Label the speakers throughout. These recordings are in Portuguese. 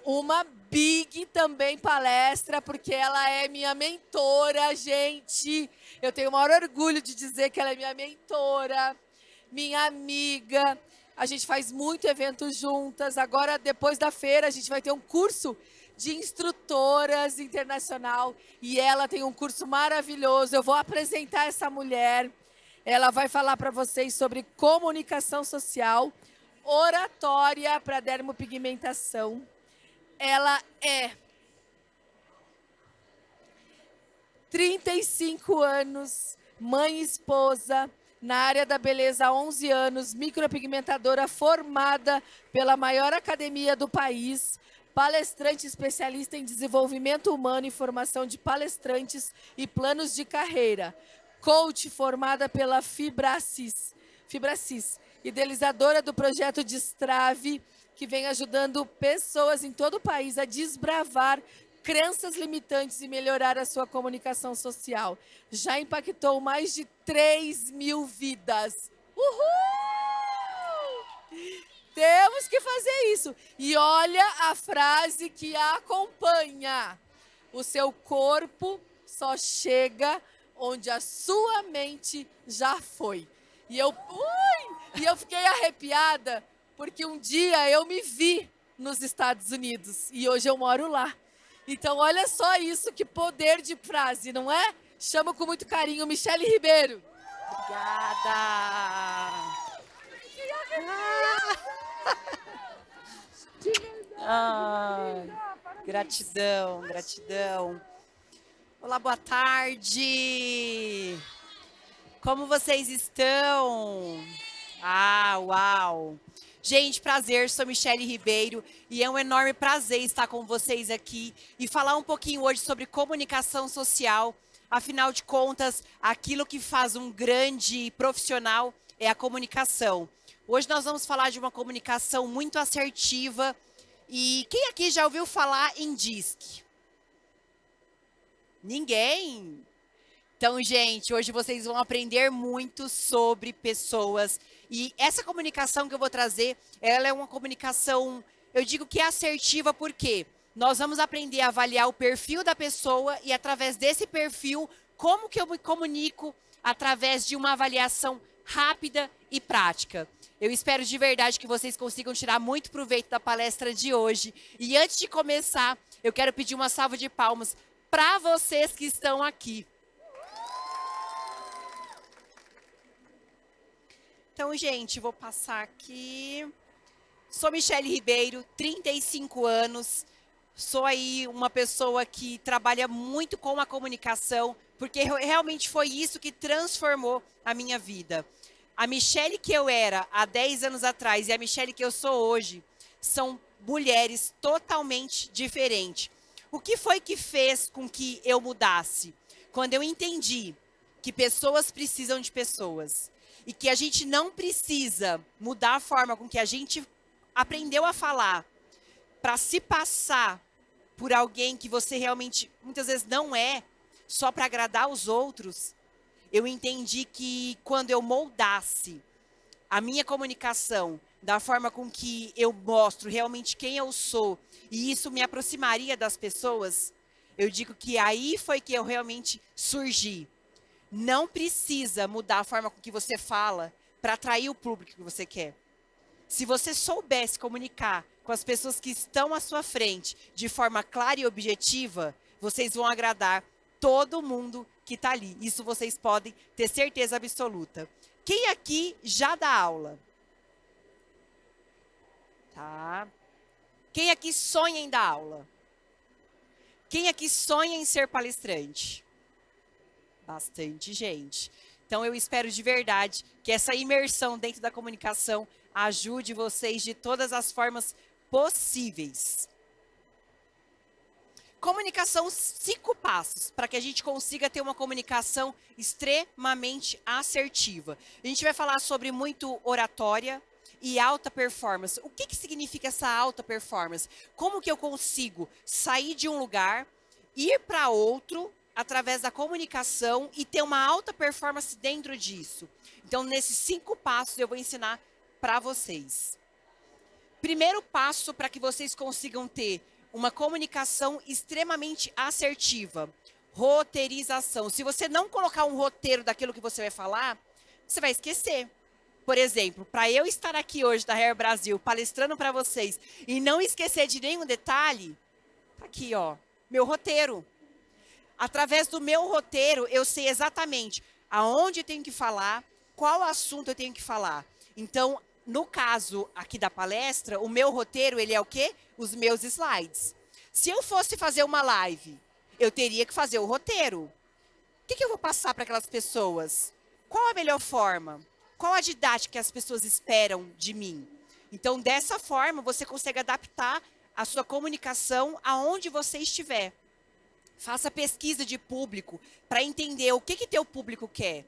Speaker 1: Uma big também palestra, porque ela é minha mentora, gente. Eu tenho o maior orgulho de dizer que ela é minha mentora, minha amiga. A gente faz muito evento juntas. Agora, depois da feira, a gente vai ter um curso de instrutoras internacional e ela tem um curso maravilhoso. Eu vou apresentar essa mulher. Ela vai falar para vocês sobre comunicação social, oratória para dermopigmentação. Ela é 35 anos, mãe e esposa, na área da beleza há 11 anos, micropigmentadora formada pela maior academia do país, palestrante especialista em desenvolvimento humano e formação de palestrantes e planos de carreira, coach formada pela Fibracis, idealizadora do projeto Destrave, que vem ajudando pessoas em todo o país a desbravar crenças limitantes e melhorar a sua comunicação social. Já impactou mais de 3.000 vidas. Uhul! Temos que fazer isso. E olha a frase que a acompanha. O seu corpo só chega onde a sua mente já foi. E eu fiquei arrepiada, porque um dia eu me vi nos Estados Unidos e hoje eu moro lá. Então, olha só isso, que poder de frase, não é? Chamo com muito carinho Michele Ribeiro.
Speaker 2: Obrigada! Ah, gratidão, gratidão. Olá, boa tarde! Como vocês estão? Ah, uau! Gente, prazer, sou Michele Ribeiro e é um enorme prazer estar com vocês aqui e falar um pouquinho hoje sobre comunicação social. Afinal de contas, aquilo que faz um grande profissional é a comunicação. Hoje nós vamos falar de uma comunicação muito assertiva. E quem aqui já ouviu falar em DISC? Ninguém? Então, gente, hoje vocês vão aprender muito sobre pessoas. E essa comunicação que eu vou trazer, ela é uma comunicação, eu digo que é assertiva, porque nós vamos aprender a avaliar o perfil da pessoa e, através desse perfil, como que eu me comunico através de uma avaliação rápida e prática. Eu espero de verdade que vocês consigam tirar muito proveito da palestra de hoje. E antes de começar, eu quero pedir uma salva de palmas para vocês que estão aqui. Então, gente, vou passar aqui. Sou Michele Ribeiro, 35 anos. Sou aí uma pessoa que trabalha muito com a comunicação, porque realmente foi isso que transformou a minha vida. A Michele que eu era há 10 anos atrás e a Michele que eu sou hoje são mulheres totalmente diferentes. O que foi que fez com que eu mudasse? Quando eu entendi que pessoas precisam de pessoas e que a gente não precisa mudar a forma com que a gente aprendeu a falar para se passar por alguém que você realmente muitas vezes não é, só para agradar os outros. Eu entendi que quando eu moldasse a minha comunicação da forma com que eu mostro realmente quem eu sou, e isso me aproximaria das pessoas, eu digo que aí foi que eu realmente surgi. Não precisa mudar a forma com que você fala para atrair o público que você quer. Se você soubesse comunicar com as pessoas que estão à sua frente de forma clara e objetiva, vocês vão agradar todo mundo que está ali. Isso vocês podem ter certeza absoluta. Quem aqui já dá aula? Tá. Quem aqui sonha em dar aula? Quem aqui sonha em ser palestrante? Bastante gente. Então, eu espero de verdade que essa imersão dentro da comunicação ajude vocês de todas as formas possíveis. Comunicação, 5 passos para que a gente consiga ter uma comunicação extremamente assertiva. A gente vai falar sobre muito oratória e alta performance. O que significa essa alta performance? Como que eu consigo sair de um lugar, ir para outro, através da comunicação e ter uma alta performance dentro disso? Então, nesses 5 passos eu vou ensinar para vocês. Primeiro passo para que vocês consigam ter uma comunicação extremamente assertiva, roteirização. Se você não colocar um roteiro daquilo que você vai falar, você vai esquecer. Por exemplo, para eu estar aqui hoje da Hair Brasil palestrando para vocês e não esquecer de nenhum detalhe, tá aqui, ó, meu roteiro. Através do meu roteiro, eu sei exatamente aonde eu tenho que falar, qual assunto eu tenho que falar. Então, no caso aqui da palestra, o meu roteiro, ele é o quê? Os meus slides. Se eu fosse fazer uma live, eu teria que fazer o roteiro. O que eu vou passar para aquelas pessoas? Qual a melhor forma? Qual a didática que as pessoas esperam de mim? Então, dessa forma, você consegue adaptar a sua comunicação aonde você estiver. Faça pesquisa de público para entender o que teu público quer.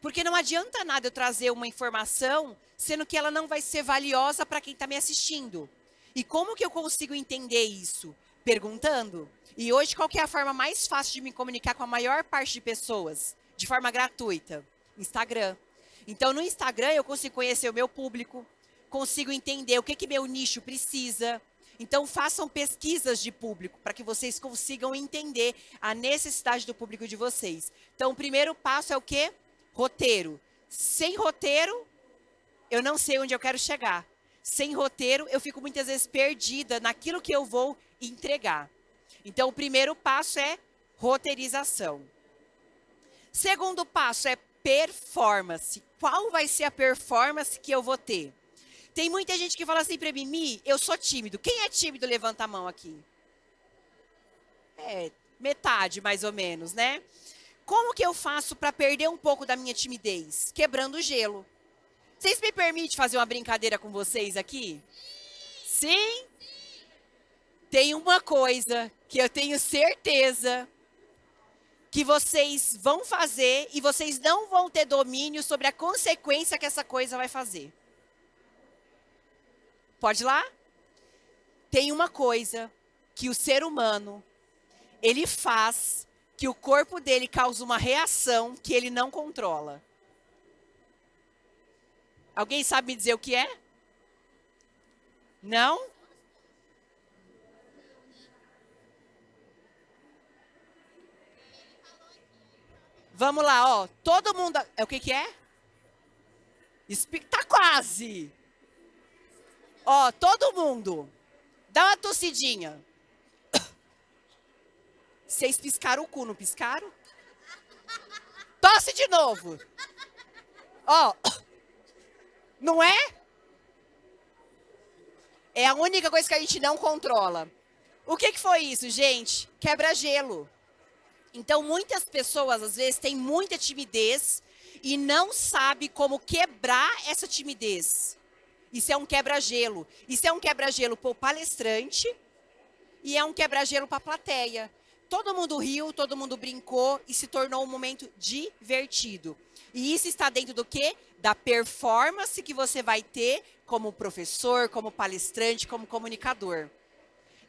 Speaker 2: Porque não adianta nada eu trazer uma informação, sendo que ela não vai ser valiosa para quem está me assistindo. E como que eu consigo entender isso? Perguntando. E hoje, qual que é a forma mais fácil de me comunicar com a maior parte de pessoas? De forma gratuita? Instagram. Então, no Instagram, eu consigo conhecer o meu público, consigo entender o que meu nicho precisa. Então, façam pesquisas de público para que vocês consigam entender a necessidade do público de vocês. Então, o primeiro passo é o quê? Roteiro. Sem roteiro, eu não sei onde eu quero chegar. Sem roteiro, eu fico muitas vezes perdida naquilo que eu vou entregar. Então, o primeiro passo é roteirização. Segundo passo é performance. Qual vai ser a performance que eu vou ter? Tem muita gente que fala assim para mim, Mi, eu sou tímido. Quem é tímido, levanta a mão aqui. Metade mais ou menos, né? Como que eu faço para perder um pouco da minha timidez? Quebrando o gelo. Vocês me permitem fazer uma brincadeira com vocês aqui? Sim? Tem uma coisa que eu tenho certeza que vocês vão fazer e vocês não vão ter domínio sobre a consequência que essa coisa vai fazer. Pode ir lá? Tem uma coisa que o ser humano, ele faz que o corpo dele causa uma reação que ele não controla. Alguém sabe me dizer o que é? Não? Vamos lá, ó. Todo mundo... O que é? Tá quase. Ó, todo mundo. Dá uma tossidinha. Vocês piscaram o cu, não piscaram? Tosse de novo. Ó. Não é? É a única coisa que a gente não controla. O que foi isso, gente? Quebra-gelo. Então, muitas pessoas, às vezes, têm muita timidez e não sabem como quebrar essa timidez. Isso é um quebra-gelo. Isso é um quebra-gelo para o palestrante e é um quebra-gelo para a plateia. Todo mundo riu, todo mundo brincou e se tornou um momento divertido. E isso está dentro do quê? Da performance que você vai ter como professor, como palestrante, como comunicador.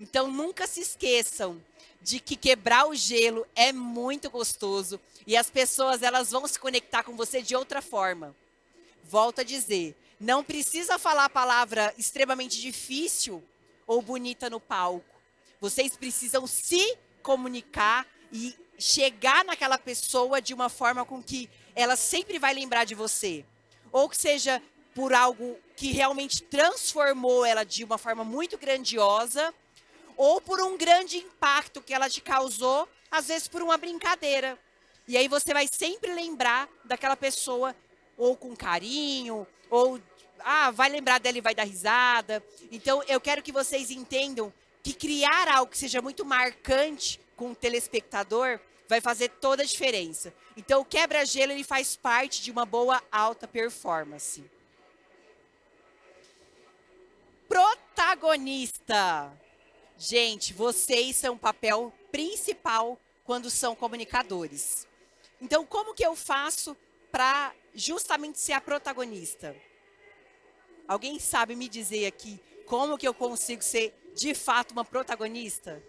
Speaker 2: Então, nunca se esqueçam de que quebrar o gelo é muito gostoso e as pessoas elas vão se conectar com você de outra forma. Volto a dizer, não precisa falar a palavra extremamente difícil ou bonita no palco. Vocês precisam se comunicar e chegar naquela pessoa de uma forma com que ela sempre vai lembrar de você. Ou que seja por algo que realmente transformou ela de uma forma muito grandiosa, ou por um grande impacto que ela te causou, às vezes por uma brincadeira. E aí você vai sempre lembrar daquela pessoa, ou com carinho, ou vai lembrar dela e vai dar risada. Então, eu quero que vocês entendam que criar algo que seja muito marcante com o telespectador vai fazer toda a diferença. Então, o quebra-gelo ele faz parte de uma boa alta performance. Protagonista. Gente, vocês são o papel principal quando são comunicadores. Então, como que eu faço para justamente ser a protagonista? Alguém sabe me dizer aqui como que eu consigo ser, de fato, uma protagonista?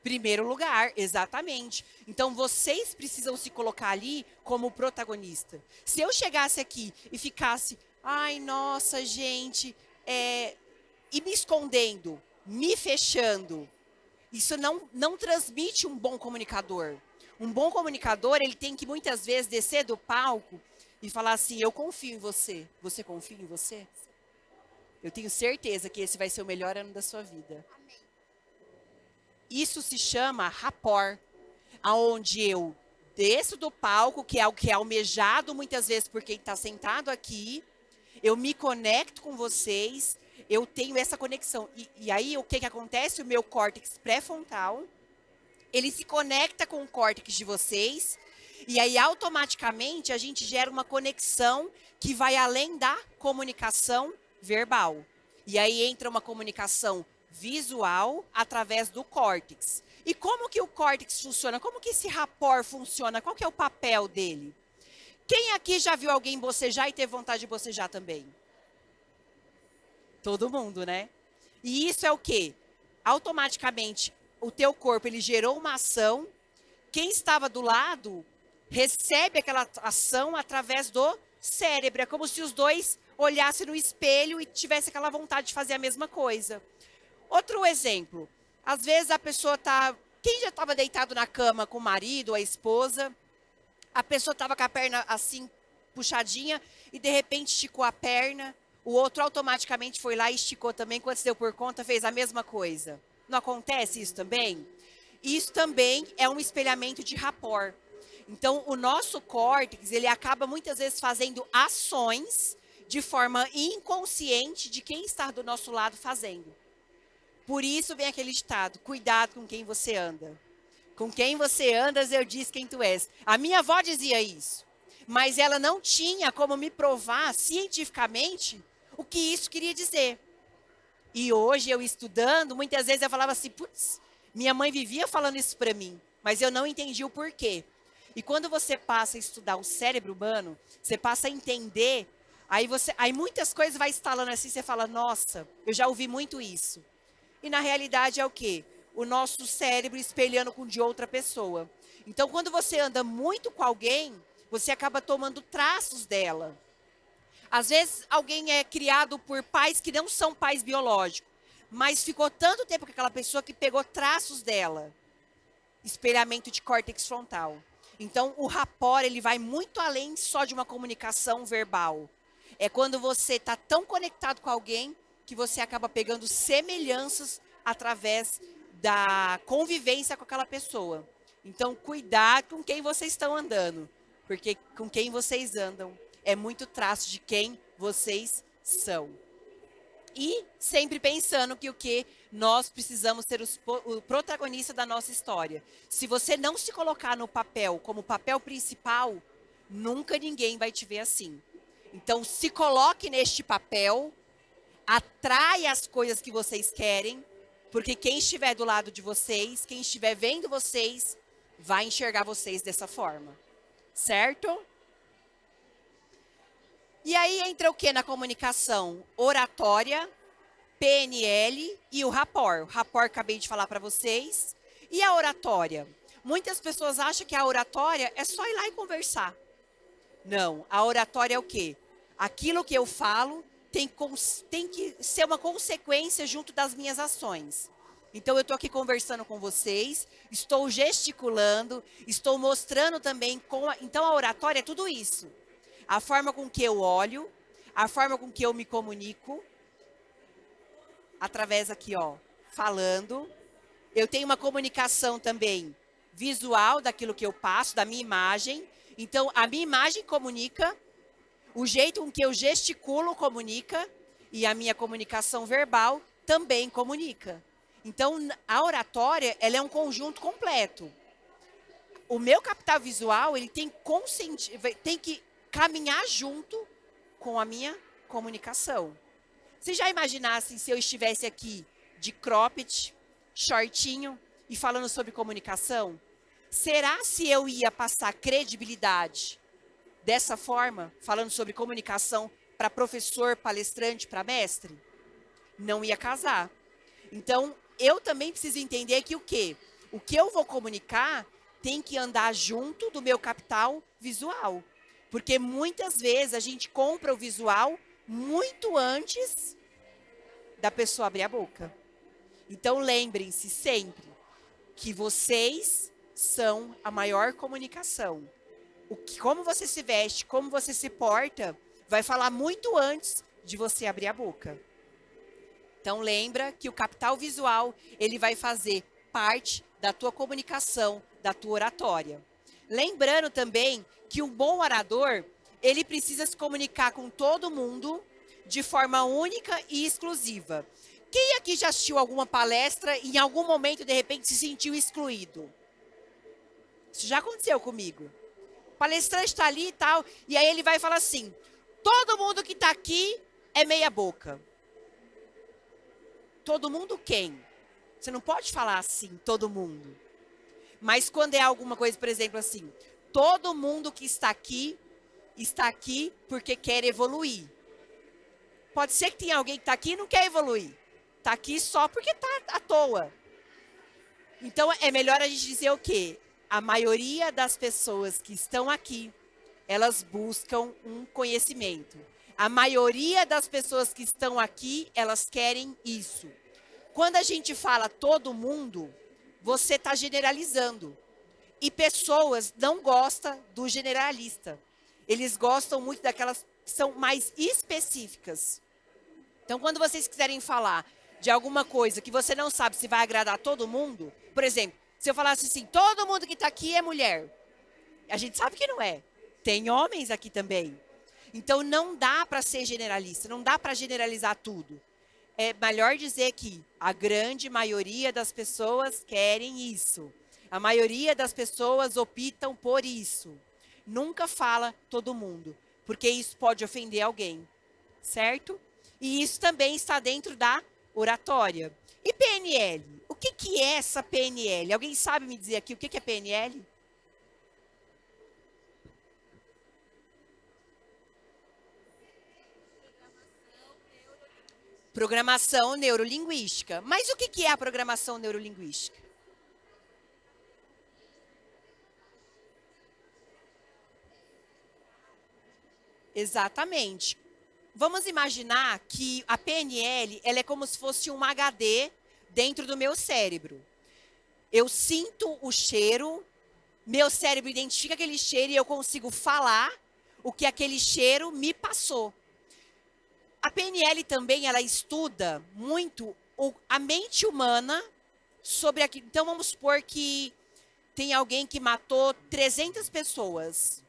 Speaker 2: Primeiro lugar, exatamente. Então, vocês precisam se colocar ali como protagonista. Se eu chegasse aqui e ficasse, ai, nossa, gente, e me escondendo, me fechando, isso não transmite um bom comunicador. Um bom comunicador, ele tem que muitas vezes descer do palco e falar assim, eu confio em você. Você confia em você? Eu tenho certeza que esse vai ser o melhor ano da sua vida. Isso se chama rapport, aonde eu desço do palco, que é algo que é almejado muitas vezes por quem está sentado aqui, eu me conecto com vocês, eu tenho essa conexão. E aí, o que acontece? O meu córtex pré-frontal, ele se conecta com o córtex de vocês, e aí, automaticamente, a gente gera uma conexão que vai além da comunicação verbal. E aí, entra uma comunicação visual através do córtex. E como que o córtex funciona? Como que esse rapport funciona? Qual que é o papel dele? Quem aqui já viu alguém bocejar e teve vontade de bocejar também? Todo mundo, né? E isso é o quê? Automaticamente, o teu corpo, ele gerou uma ação. Quem estava do lado recebe aquela ação através do cérebro. É como se os dois olhassem no espelho e tivessem aquela vontade de fazer a mesma coisa. Outro exemplo. Às vezes a pessoa tá... Quem já estava deitado na cama com o marido, a esposa, a pessoa estava com a perna assim, puxadinha, e de repente esticou a perna, o outro automaticamente foi lá e esticou também, quando se deu por conta, fez a mesma coisa. Não acontece isso também? Isso também é um espelhamento de rapport. Então, o nosso córtex, ele acaba muitas vezes fazendo ações de forma inconsciente de quem está do nosso lado fazendo. Por isso vem aquele ditado, cuidado com quem você anda. Com quem você andas, eu disse quem tu és. A minha avó dizia isso, mas ela não tinha como me provar cientificamente o que isso queria dizer. E hoje, eu estudando, muitas vezes eu falava assim, putz, minha mãe vivia falando isso para mim, mas eu não entendi o porquê. E quando você passa a estudar o cérebro humano, você passa a entender, aí muitas coisas vai instalando assim, você fala, nossa, eu já ouvi muito isso. E na realidade é o quê? O nosso cérebro espelhando com o de outra pessoa. Então, quando você anda muito com alguém, você acaba tomando traços dela. Às vezes, alguém é criado por pais que não são pais biológicos, mas ficou tanto tempo com aquela pessoa que pegou traços dela. Espelhamento de córtex frontal. Então, o rapport, ele vai muito além só de uma comunicação verbal. É quando você está tão conectado com alguém que você acaba pegando semelhanças através da convivência com aquela pessoa. Então, cuidado com quem vocês estão andando, porque com quem vocês andam é muito traço de quem vocês são. E sempre pensando que o que nós precisamos ser o protagonista da nossa história. Se você não se colocar no papel como papel principal, nunca ninguém vai te ver assim. Então, se coloque neste papel, atraia as coisas que vocês querem, porque quem estiver do lado de vocês, quem estiver vendo vocês, vai enxergar vocês dessa forma. Certo? E aí entra o que na comunicação? Oratória, PNL e o rapport. O rapport acabei de falar para vocês. E a oratória? Muitas pessoas acham que a oratória é só ir lá e conversar. Não, a oratória é o quê? Aquilo que eu falo tem que ser uma consequência junto das minhas ações. Então, eu estou aqui conversando com vocês, estou gesticulando, estou mostrando também Então, a oratória é tudo isso. A forma com que eu olho, a forma com que eu me comunico, através aqui, ó, falando. Eu tenho uma comunicação também visual daquilo que eu passo, da minha imagem. Então, a minha imagem comunica, o jeito com que eu gesticulo comunica, e a minha comunicação verbal também comunica. Então, a oratória, ela é um conjunto completo. O meu capital visual, ele tem que caminhar junto com a minha comunicação. Vocês já imaginassem se eu estivesse aqui de cropped, shortinho e falando sobre comunicação? Será se eu ia passar credibilidade dessa forma, falando sobre comunicação para professor, palestrante, para mestre? Não ia casar. Então, eu também preciso entender que o quê? O que eu vou comunicar tem que andar junto do meu capital visual. Porque muitas vezes a gente compra o visual muito antes da pessoa abrir a boca. Então lembrem-se sempre que vocês são a maior comunicação. Como você se veste, como você se porta, vai falar muito antes de você abrir a boca. Então lembra que o capital visual, ele vai fazer parte da tua comunicação, da tua oratória. Lembrando também que um bom orador, ele precisa se comunicar com todo mundo de forma única e exclusiva. Quem aqui já assistiu alguma palestra e em algum momento, de repente, se sentiu excluído? Isso já aconteceu comigo. O palestrante está ali e tal, e aí ele vai falar assim, todo mundo que está aqui é meia boca. Todo mundo quem? Você não pode falar assim, todo mundo. Mas quando é alguma coisa, por exemplo, assim, todo mundo que está aqui porque quer evoluir. Pode ser que tenha alguém que está aqui e não quer evoluir. Está aqui só porque está à toa. Então, é melhor a gente dizer o quê? A maioria das pessoas que estão aqui, elas buscam um conhecimento. A maioria das pessoas que estão aqui, elas querem isso. Quando a gente fala todo mundo, você está generalizando. E pessoas não gostam do generalista. Eles gostam muito daquelas que são mais específicas. Então, quando vocês quiserem falar de alguma coisa que você não sabe se vai agradar todo mundo, por exemplo, se eu falasse assim, todo mundo que está aqui é mulher. A gente sabe que não é. Tem homens aqui também. Então, não dá para ser generalista, não dá para generalizar tudo. É melhor dizer que a grande maioria das pessoas querem isso. A maioria das pessoas optam por isso. Nunca fala todo mundo, porque isso pode ofender alguém, certo? E isso também está dentro da oratória. E PNL? O que é essa PNL? Alguém sabe me dizer aqui o que é PNL? Programação neurolinguística. Mas o que é a programação neurolinguística? Exatamente. Vamos imaginar que a PNL, ela é como se fosse um HD dentro do meu cérebro. Eu sinto o cheiro, meu cérebro identifica aquele cheiro e eu consigo falar o que aquele cheiro me passou. A PNL também, ela estuda muito a mente humana sobre aquilo. Então, vamos supor que tem alguém que matou 300 pessoas.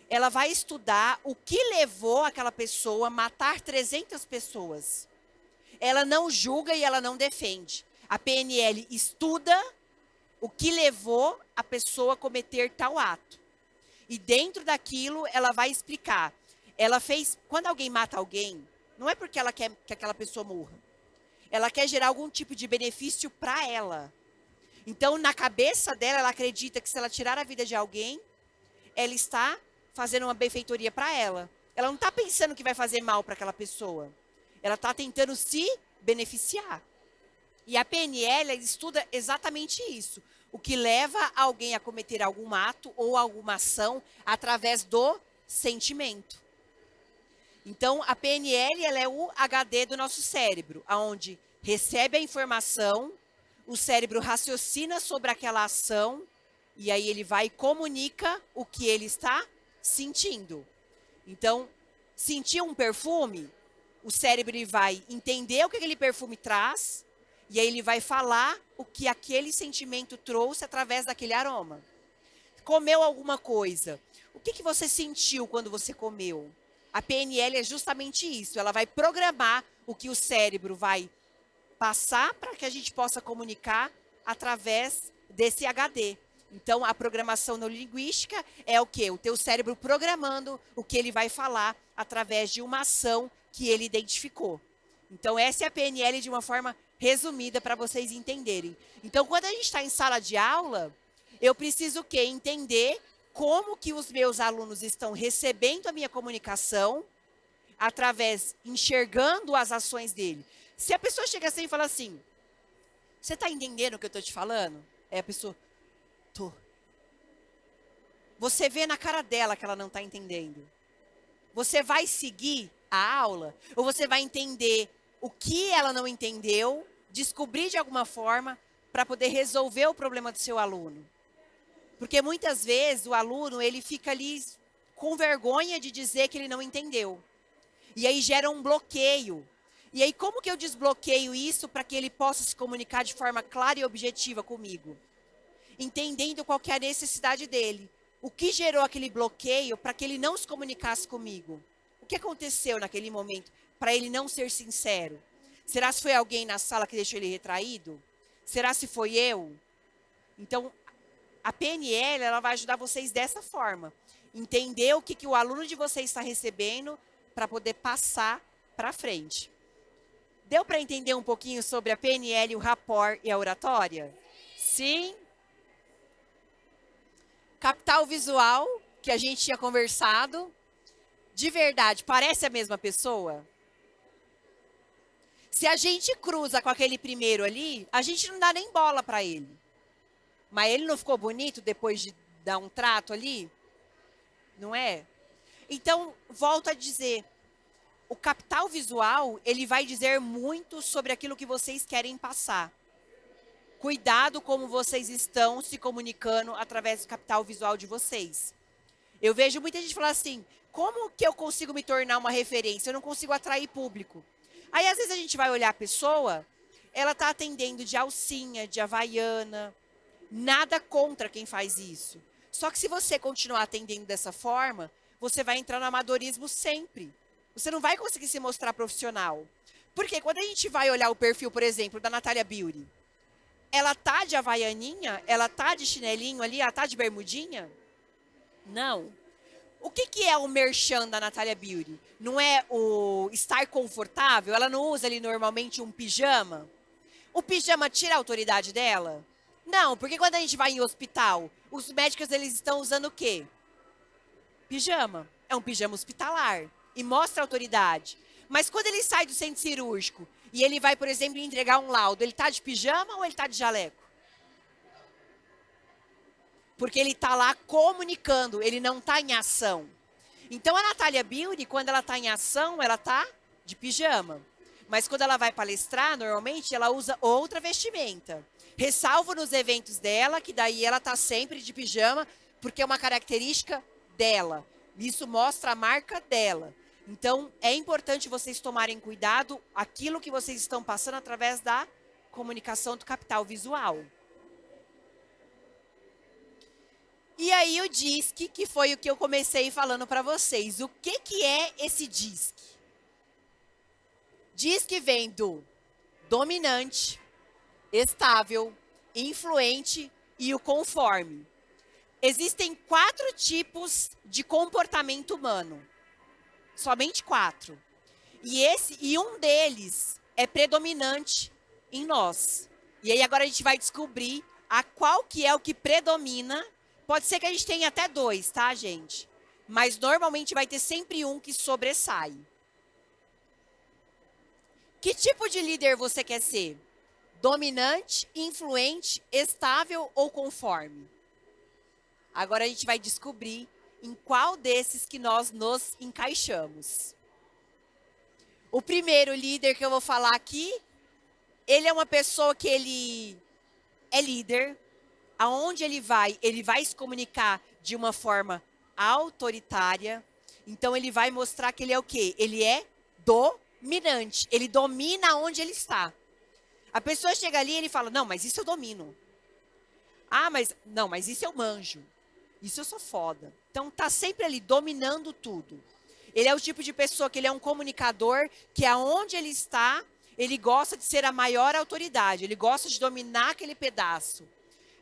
Speaker 2: Ela vai estudar o que levou aquela pessoa a matar 300 pessoas. Ela não julga e ela não defende. A PNL estuda o que levou a pessoa a cometer tal ato. E dentro daquilo, ela vai explicar. Ela fez, quando alguém mata alguém, não é porque ela quer que aquela pessoa morra. Ela quer gerar algum tipo de benefício para ela. Então, na cabeça dela, ela acredita que se ela tirar a vida de alguém, ela está fazendo uma benfeitoria para ela. Ela não está pensando que vai fazer mal para aquela pessoa. Ela está tentando se beneficiar. E a PNL estuda exatamente isso. O que leva alguém a cometer algum ato ou alguma ação através do sentimento. Então, a PNL ela é o HD do nosso cérebro, onde recebe a informação, o cérebro raciocina sobre aquela ação, e aí ele vai e comunica o que ele está sentindo. Então, sentir um perfume, o cérebro ele vai entender o que aquele perfume traz, e aí ele vai falar o que aquele sentimento trouxe através daquele aroma. Comeu alguma coisa. O que você sentiu quando você comeu? A PNL é justamente isso. Ela vai programar o que o cérebro vai passar para que a gente possa comunicar através desse HD. Então, a programação neurolinguística é o quê? O teu cérebro programando o que ele vai falar através de uma ação que ele identificou. Então, essa é a PNL de uma forma resumida para vocês entenderem. Então, quando a gente está em sala de aula, eu preciso o quê? Entender como que os meus alunos estão recebendo a minha comunicação através, enxergando as ações dele. Se a pessoa chega assim e fala assim, você está entendendo o que eu estou te falando? Aí a pessoa, tô. Você vê na cara dela que ela não está entendendo. Você vai seguir a aula ou você vai entender o que ela não entendeu, descobrir de alguma forma para poder resolver o problema do seu aluno? Porque muitas vezes o aluno, ele fica ali com vergonha de dizer que ele não entendeu. E aí gera um bloqueio. E aí como que eu desbloqueio isso para que ele possa se comunicar de forma clara e objetiva comigo? Entendendo qual que é a necessidade dele. O que gerou aquele bloqueio para que ele não se comunicasse comigo? O que aconteceu naquele momento para ele não ser sincero? Será se foi alguém na sala que deixou ele retraído? Será se foi eu? Então, a PNL, ela vai ajudar vocês dessa forma. Entender o que o aluno de vocês está recebendo para poder passar para frente. Deu para entender um pouquinho sobre a PNL, o rapport e a oratória? Sim? Capital visual, que a gente tinha conversado, de verdade, parece a mesma pessoa? Se a gente cruza com aquele primeiro ali, a gente não dá nem bola para ele. Mas ele não ficou bonito depois de dar um trato ali? Não é? Então, volto a dizer, o capital visual, ele vai dizer muito sobre aquilo que vocês querem passar. Cuidado como vocês estão se comunicando através do capital visual de vocês. Eu vejo muita gente falar assim, como que eu consigo me tornar uma referência? Eu não consigo atrair público. Aí, às vezes, a gente vai olhar a pessoa, ela está atendendo de alcinha, de havaiana. Nada contra quem faz isso. Só que se você continuar atendendo dessa forma, você vai entrar no amadorismo sempre. Você não vai conseguir se mostrar profissional. Porque quando a gente vai olhar o perfil, por exemplo, da Natália Beauty, ela tá de havaianinha? Ela tá de chinelinho ali? Ela tá de bermudinha? Não. O que é o merchan da Natália Beauty? Não é o estar confortável? Ela não usa ali normalmente um pijama? O pijama tira a autoridade dela? Não, porque quando a gente vai em hospital, os médicos eles estão usando o quê? Pijama. É um pijama hospitalar e mostra autoridade. Mas quando ele sai do centro cirúrgico e ele vai, por exemplo, entregar um laudo, ele tá de pijama ou ele tá de jaleco? Porque ele tá lá comunicando, ele não tá em ação. Então a Natália Beauty, quando ela tá em ação, ela tá de pijama. Mas quando ela vai palestrar, normalmente ela usa outra vestimenta. Ressalvo nos eventos dela, que daí ela tá sempre de pijama, porque é uma característica dela. Isso mostra a marca dela. Então, é importante vocês tomarem cuidado aquilo que vocês estão passando através da comunicação do capital visual. E aí o DISC, que foi o que eu comecei falando para vocês. O que é esse DISC? DISC vem do dominante, estável, influente e o conforme. Existem 4 tipos de comportamento humano. Somente 4. E um deles é predominante em nós. E aí agora a gente vai descobrir a qual que é o que predomina. Pode ser que a gente tenha até 2, tá, gente? Mas normalmente vai ter sempre um que sobressai. Que tipo de líder você quer ser? Dominante, influente, estável ou conforme? Agora a gente vai descobrir em qual desses que nós nos encaixamos. O primeiro líder que eu vou falar aqui, ele é uma pessoa que ele é líder. Aonde ele vai se comunicar de uma forma autoritária. Então ele vai mostrar que ele é o quê? Ele é dominante. Ele domina onde ele está. A pessoa chega ali e ele fala, não, mas isso eu domino. Ah, mas não, mas isso eu manjo. Isso eu sou foda. Então tá sempre ali dominando tudo. Ele é o tipo de pessoa que ele é um comunicador, que aonde ele está, ele gosta de ser a maior autoridade. Ele gosta de dominar aquele pedaço.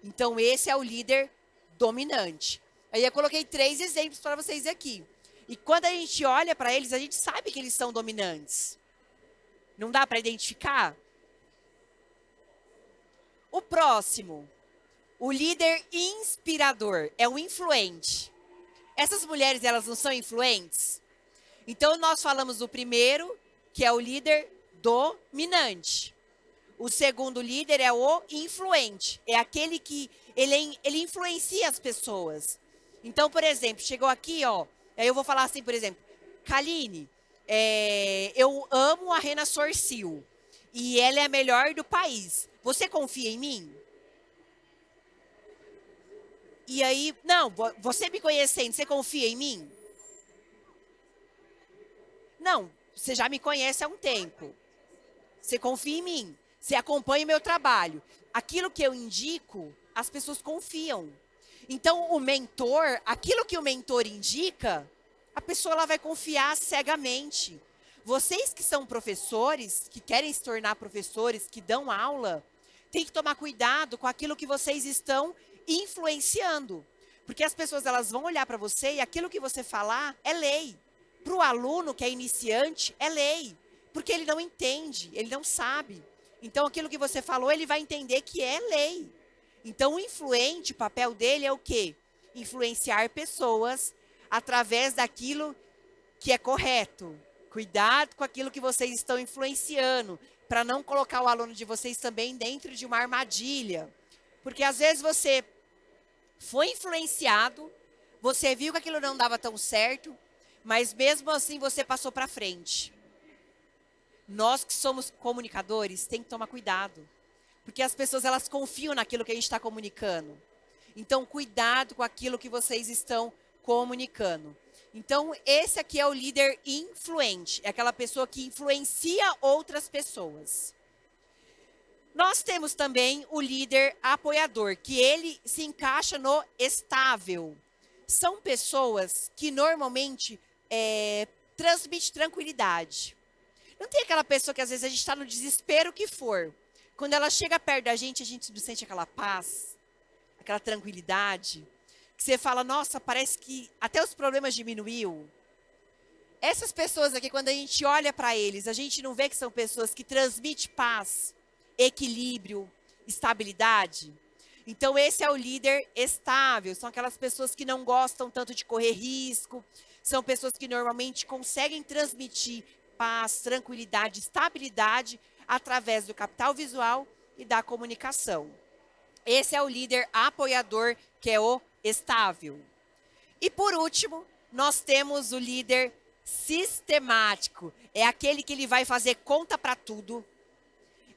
Speaker 2: Então esse é o líder dominante. Aí eu coloquei 3 exemplos para vocês aqui. E quando a gente olha para eles, a gente sabe que eles são dominantes. Não dá para identificar? O próximo, o líder inspirador, é o influente. Essas mulheres, elas não são influentes? Então, nós falamos do primeiro, que é o líder dominante. O segundo líder é o influente. É aquele que ele influencia as pessoas. Então, por exemplo, chegou aqui, ó. Aí eu vou falar assim, por exemplo, Kaline, eu amo a Rena Sorcil. E ela é a melhor do país. Você confia em mim? E aí, não, você me conhecendo, você confia em mim? Não, você já me conhece há um tempo. Você confia em mim. Você acompanha o meu trabalho. Aquilo que eu indico, as pessoas confiam. Então, o mentor, aquilo que o mentor indica, a pessoa ela vai confiar cegamente. Vocês que são professores, que querem se tornar professores, que dão aula, tem que tomar cuidado com aquilo que vocês estão influenciando. Porque as pessoas elas vão olhar para você e aquilo que você falar é lei. Para o aluno que é iniciante, é lei. Porque ele não entende, ele não sabe. Então, aquilo que você falou, ele vai entender que é lei. Então, o influente, o papel dele é o quê? Influenciar pessoas através daquilo que é correto. Cuidado com aquilo que vocês estão influenciando, para não colocar o aluno de vocês também dentro de uma armadilha. Porque, às vezes, você foi influenciado, você viu que aquilo não dava tão certo, mas mesmo assim você passou para frente. Nós que somos comunicadores, tem que tomar cuidado. Porque as pessoas, elas confiam naquilo que a gente está comunicando. Então, cuidado com aquilo que vocês estão comunicando. Então, esse aqui é o líder influente. É aquela pessoa que influencia outras pessoas. Nós temos também o líder apoiador, que ele se encaixa no estável. São pessoas que normalmente transmitem tranquilidade. Não tem aquela pessoa que às vezes a gente está no desespero que for. Quando ela chega perto da gente, a gente sente aquela paz, aquela tranquilidade. Que você fala, nossa, parece que até os problemas diminuiu. Essas pessoas aqui, quando a gente olha para eles, a gente não vê que são pessoas que transmitem paz, equilíbrio, estabilidade. Então, esse é o líder estável. São aquelas pessoas que não gostam tanto de correr risco. São pessoas que normalmente conseguem transmitir paz, tranquilidade, estabilidade através do capital visual e da comunicação. Esse é o líder apoiador, que é o estável. E por último, nós temos o líder sistemático. É aquele que ele vai fazer conta para tudo.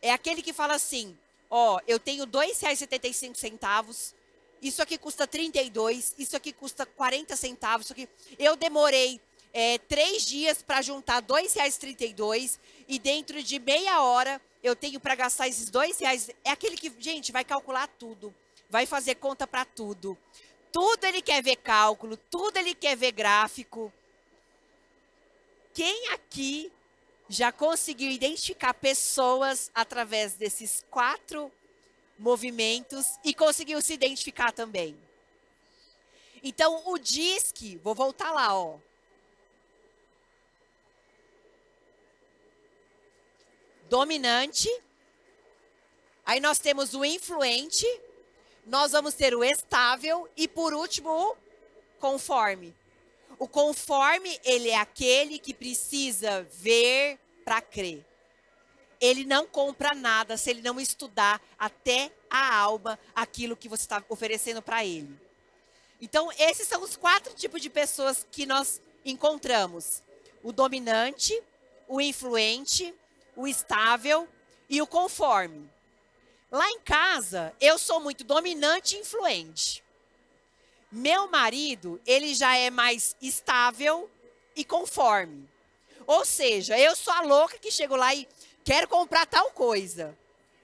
Speaker 2: É aquele que fala assim, ó, eu tenho R$ 2,75, isso aqui custa 32, isso aqui custa 40 centavos, isso aqui eu demorei 3 dias para juntar R$ 2,32 e dentro de meia hora eu tenho para gastar esses R$ 2. É aquele que, gente, vai calcular tudo, vai fazer conta para tudo. Tudo ele quer ver cálculo, tudo ele quer ver gráfico. Quem aqui já conseguiu identificar pessoas através desses 4 movimentos e conseguiu se identificar também? Então, o DISC, vou voltar lá, ó. Dominante. Aí nós temos o influente. Nós vamos ter o estável e, por último, o conforme. O conforme, ele é aquele que precisa ver para crer. Ele não compra nada se ele não estudar até a alma aquilo que você está oferecendo para ele. Então, esses são os 4 tipos de pessoas que nós encontramos. O dominante, o influente, o estável e o conforme. Lá em casa, eu sou muito dominante e influente. Meu marido, ele já é mais estável e conforme. Ou seja, eu sou a louca que chego lá e quero comprar tal coisa.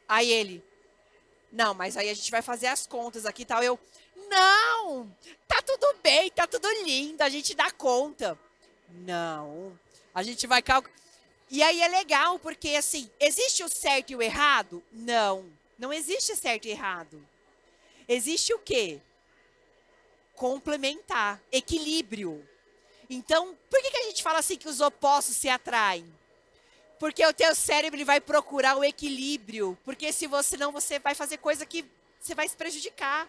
Speaker 2: Aí ele, não, mas aí a gente vai fazer as contas aqui e tal. Eu, não, tá tudo bem, tá tudo lindo, a gente dá conta. Não, a gente vai calcular. E aí é legal, porque assim, existe o certo e o errado? Não, não existe certo e errado. Existe o quê? Complementar, equilíbrio. Então, por que a gente fala assim que os opostos se atraem? Porque o teu cérebro ele vai procurar o equilíbrio. Porque se você não, você vai fazer coisa que você vai se prejudicar.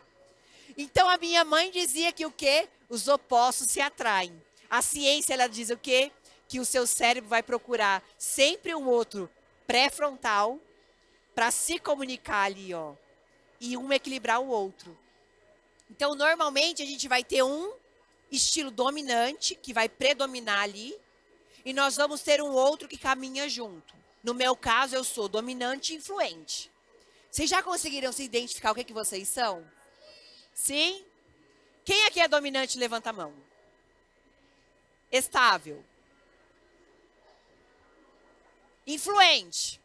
Speaker 2: Então, a minha mãe dizia que o quê? Os opostos se atraem. A ciência, ela diz o quê? Que o seu cérebro vai procurar sempre um outro pré-frontal para se comunicar ali, ó, e um equilibrar o outro. Então, normalmente, a gente vai ter um estilo dominante, que vai predominar ali, e nós vamos ter um outro que caminha junto. No meu caso, eu sou dominante e influente. Vocês já conseguiram se identificar o que vocês são? Sim? Quem aqui é dominante, levanta a mão. Estável. Influente.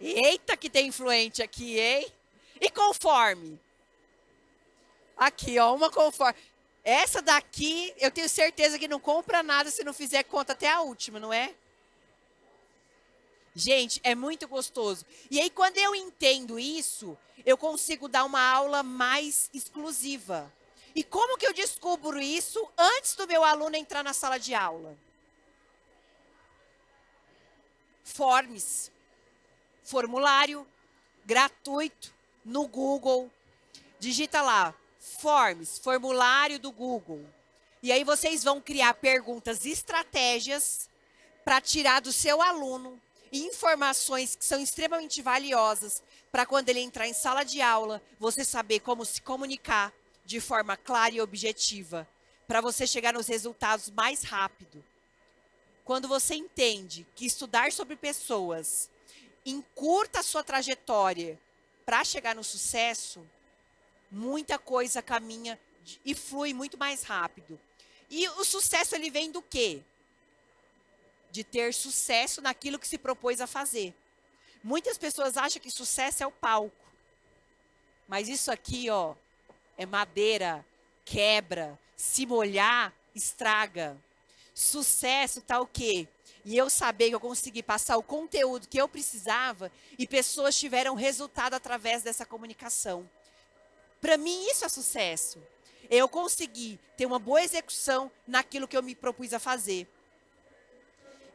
Speaker 2: Eita, que tem influente aqui, hein? E conforme. Aqui, ó, uma conforme. Essa daqui, eu tenho certeza que não compra nada se não fizer conta até a última, não é? Gente, é muito gostoso. E aí, quando eu entendo isso, eu consigo dar uma aula mais exclusiva. E como que eu descubro isso antes do meu aluno entrar na sala de aula? Forms. Formulário gratuito no Google. Digita lá, Forms, formulário do Google. E aí vocês vão criar perguntas e estratégias para tirar do seu aluno informações que são extremamente valiosas para quando ele entrar em sala de aula, você saber como se comunicar de forma clara e objetiva, para você chegar nos resultados mais rápido. Quando você entende que estudar sobre pessoas encurta a sua trajetória para chegar no sucesso, muita coisa caminha e flui muito mais rápido. E o sucesso, ele vem do quê? De ter sucesso naquilo que se propôs a fazer. Muitas pessoas acham que sucesso é o palco. Mas isso aqui, ó, é madeira, quebra, se molhar, estraga. Sucesso tá o quê? E eu saber que eu consegui passar o conteúdo que eu precisava e pessoas tiveram resultado através dessa comunicação. Para mim, isso é sucesso. Eu consegui ter uma boa execução naquilo que eu me propus a fazer.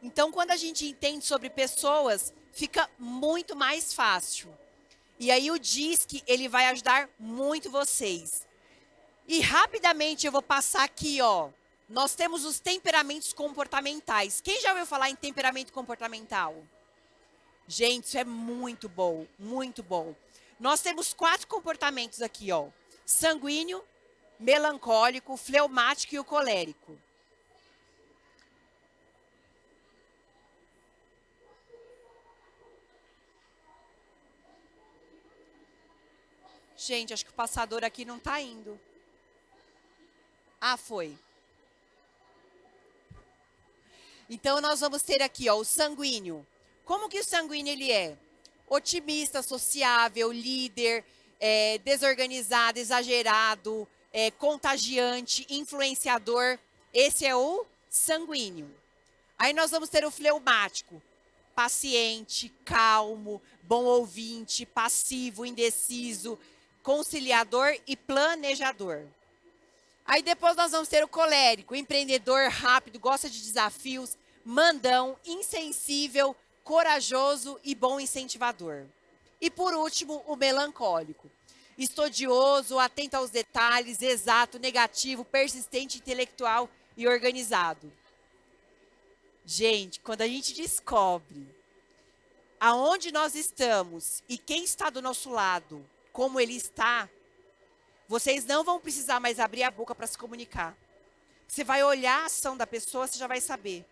Speaker 2: Então, quando a gente entende sobre pessoas, fica muito mais fácil. E aí o DISC, ele vai ajudar muito vocês. E rapidamente eu vou passar aqui, ó. Nós temos os temperamentos comportamentais. Quem já ouviu falar em temperamento comportamental? Gente, isso é muito bom, muito bom. Nós temos 4 comportamentos aqui, ó. Sanguíneo, melancólico, fleumático e o colérico. Gente, acho que o passador aqui não está indo. Ah, foi. Então, nós vamos ter aqui, ó, o sanguíneo. Como que o sanguíneo ele é? Otimista, sociável, líder, desorganizado, exagerado, contagiante, influenciador. Esse é o sanguíneo. Aí nós vamos ter o fleumático. Paciente, calmo, bom ouvinte, passivo, indeciso, conciliador e planejador. Aí depois nós vamos ter o colérico, empreendedor, rápido, gosta de desafios, mandão, insensível, corajoso e bom incentivador. E por último, o melancólico. Estudioso, atento aos detalhes, exato, negativo, persistente, intelectual e organizado. Gente, quando a gente descobre aonde nós estamos e quem está do nosso lado, como ele está, vocês não vão precisar mais abrir a boca para se comunicar. Você vai olhar a ação da pessoa, você já vai saber.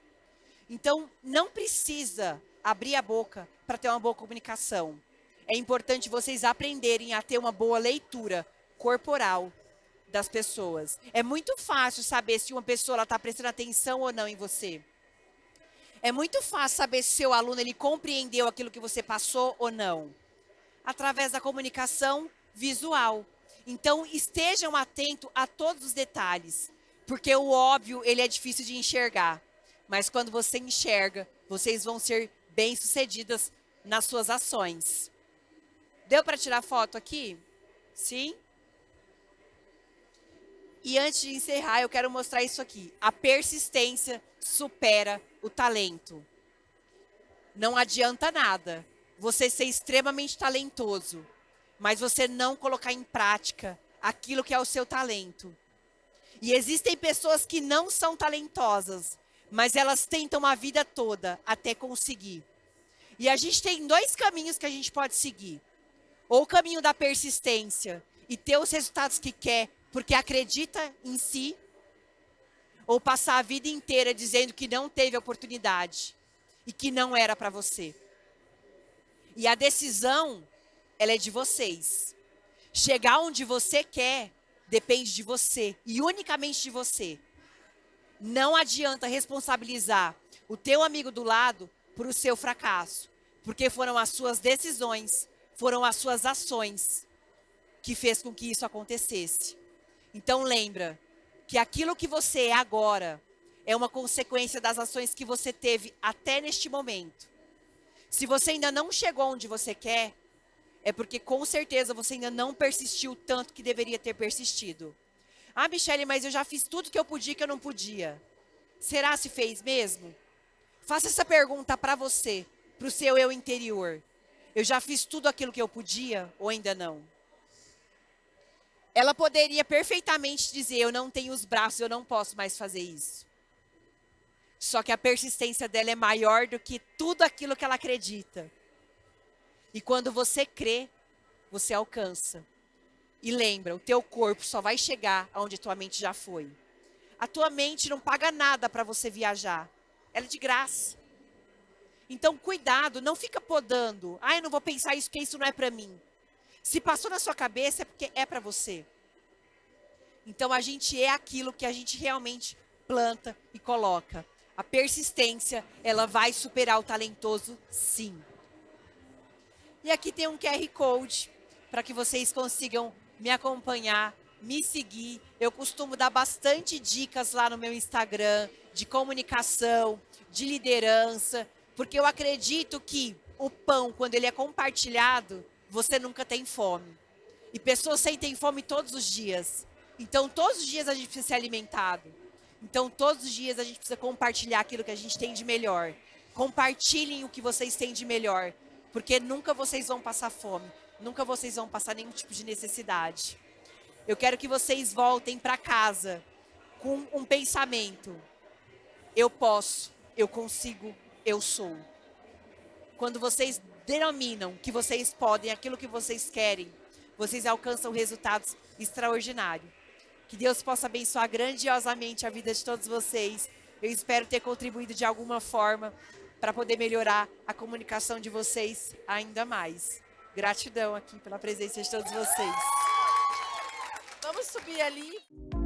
Speaker 2: Então, não precisa abrir a boca para ter uma boa comunicação. É importante vocês aprenderem a ter uma boa leitura corporal das pessoas. É muito fácil saber se uma pessoa está prestando atenção ou não em você. É muito fácil saber se seu aluno ele compreendeu aquilo que você passou ou não. Através da comunicação visual. Então, estejam atentos a todos os detalhes, porque o óbvio, ele é difícil de enxergar. Mas quando você enxerga, vocês vão ser bem-sucedidas nas suas ações. Deu para tirar foto aqui? Sim? E antes de encerrar, eu quero mostrar isso aqui. A persistência supera o talento. Não adianta nada você ser extremamente talentoso, mas você não colocar em prática aquilo que é o seu talento. E existem pessoas que não são talentosas, mas elas tentam a vida toda até conseguir. E a gente tem dois caminhos que a gente pode seguir. Ou o caminho da persistência e ter os resultados que quer porque acredita em si, ou passar a vida inteira dizendo que não teve oportunidade e que não era para você. E a decisão, ela é de vocês. Chegar onde você quer depende de você e unicamente de você. Não adianta responsabilizar o teu amigo do lado por o seu fracasso, porque foram as suas decisões, foram as suas ações que fez com que isso acontecesse. Então lembra que aquilo que você é agora é uma consequência das ações que você teve até neste momento. Se você ainda não chegou onde você quer, é porque com certeza você ainda não persistiu tanto que deveria ter persistido. Ah, Michele, mas eu já fiz tudo que eu podia que eu não podia. Será se fez mesmo? Faça essa pergunta para você, para o seu eu interior. Eu já fiz tudo aquilo que eu podia ou ainda não? Ela poderia perfeitamente dizer, eu não tenho os braços, eu não posso mais fazer isso. Só que a persistência dela é maior do que tudo aquilo que ela acredita. E quando você crê, você alcança. E lembra, o teu corpo só vai chegar aonde a tua mente já foi. A tua mente não paga nada para você viajar. Ela é de graça. Então, cuidado, não fica podando. Ah, eu não vou pensar isso, porque isso não é para mim. Se passou na sua cabeça, é porque é para você. Então, a gente é aquilo que a gente realmente planta e coloca. A persistência, ela vai superar o talentoso, sim. E aqui tem um QR Code para que vocês consigam me acompanhar, me seguir. Eu costumo dar bastante dicas lá no meu Instagram de comunicação, de liderança, porque eu acredito que o pão, quando ele é compartilhado, você nunca tem fome. E pessoas sentem fome todos os dias. Então, todos os dias a gente precisa ser alimentado. Então, todos os dias a gente precisa compartilhar aquilo que a gente tem de melhor. Compartilhem o que vocês têm de melhor. Porque nunca vocês vão passar fome. Nunca vocês vão passar nenhum tipo de necessidade. Eu quero que vocês voltem para casa com um pensamento. Eu posso, eu consigo, eu sou. Quando vocês denominam que vocês podem, aquilo que vocês querem, vocês alcançam resultados extraordinários. Que Deus possa abençoar grandiosamente a vida de todos vocês. Eu espero ter contribuído de alguma forma para poder melhorar a comunicação de vocês ainda mais. Gratidão aqui pela presença de todos vocês.
Speaker 1: Vamos subir ali.